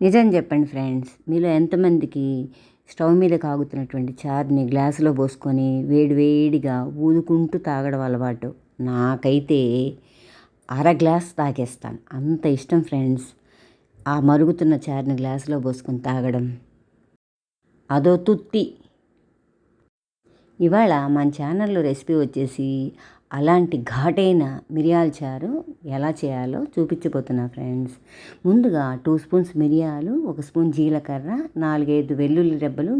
నిజం చెప్పండి ఫ్రెండ్స్, మీలో ఎంతమందికి స్టవ్ మీద కాగుతున్నటువంటి చారుని గ్లాసులో పోసుకొని వేడివేడిగా ఊదుకుంటూ తాగడం అలవాటు? నాకైతే గ్లాస్ తాగేస్తాను, అంత ఇష్టం ఫ్రెండ్స్. ఆ మరుగుతున్న చారుని గ్లాసులో పోసుకొని తాగడం అదో తుత్తి. ఇవాళ మన ఛానల్లో రెసిపీ వచ్చేసి అలాంటి ఘాటైన మిరియాల చారు ఎలా చేయాలో చూపించబోతున్నా ఫ్రెండ్స్. ముందుగా 2 స్పూన్స్ మిరియాలు, 1 స్పూన్ జీలకర్ర, 4-5 వెల్లుల్లి రెబ్బలు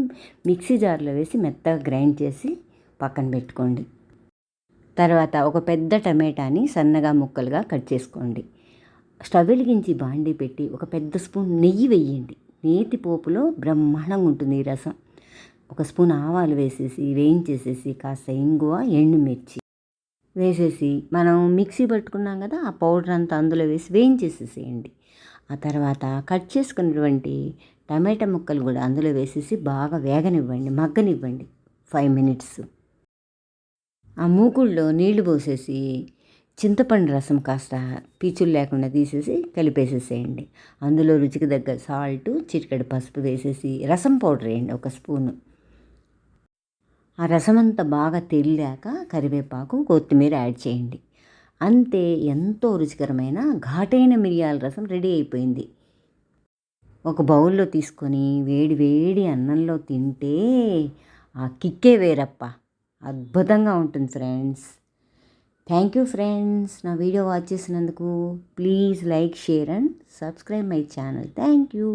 మిక్సీ జార్లో వేసి మెత్తగా గ్రైండ్ చేసి పక్కన పెట్టుకోండి. తర్వాత ఒక పెద్ద టమాటాని సన్నగా ముక్కలుగా కట్ చేసుకోండి. స్టవ్ వెలిగించి బాండీ పెట్టి ఒక పెద్ద స్పూన్ నెయ్యి వేయండి. నేతి పోపులో బ్రహ్మాండంగా ఉంటుంది ఈ రసం. 1 స్పూన్ ఆవాలు వేసేసి వేయించేసేసి కాస్త ఇంగువ, ఎండుమిర్చి వేసేసి మనం మిక్సీ పట్టుకున్నాం కదా, ఆ పౌడర్ అంతా అందులో వేసి వేయించేసేసేయండి. ఆ తర్వాత కట్ చేసుకున్నటువంటి టమాటా ముక్కలు కూడా అందులో వేసేసి బాగా వేగనివ్వండి, మగ్గనివ్వండి 5 మినిట్స్. ఆ మూకుల్లో నీళ్లు పోసేసి చింతపండు రసం కాస్త పీచులు లేకుండా తీసేసి కలిపేసేసేయండి. అందులో రుచికి తగ్గ సాల్ట్, చిటికెడు పసుపు వేసేసి రసం పౌడర్ వేయండి 1 స్పూను. ఆ రసమంతా బాగా తెల్లాక కరివేపాకు, కొత్తిమీర యాడ్ చేయండి. అంతే, ఎంతో రుచికరమైన ఘాటైన మిరియాల రసం రెడీ అయిపోయింది. ఒక బౌల్లో తీసుకొని వేడి వేడి అన్నంలో తింటే ఆ కిక్కే వేరప్ప, అద్భుతంగా ఉంటుంది ఫ్రెండ్స్. థ్యాంక్ యూ ఫ్రెండ్స్, నా వీడియో వాచ్ చేసినందుకు. Please like, share and subscribe my channel. Thank you.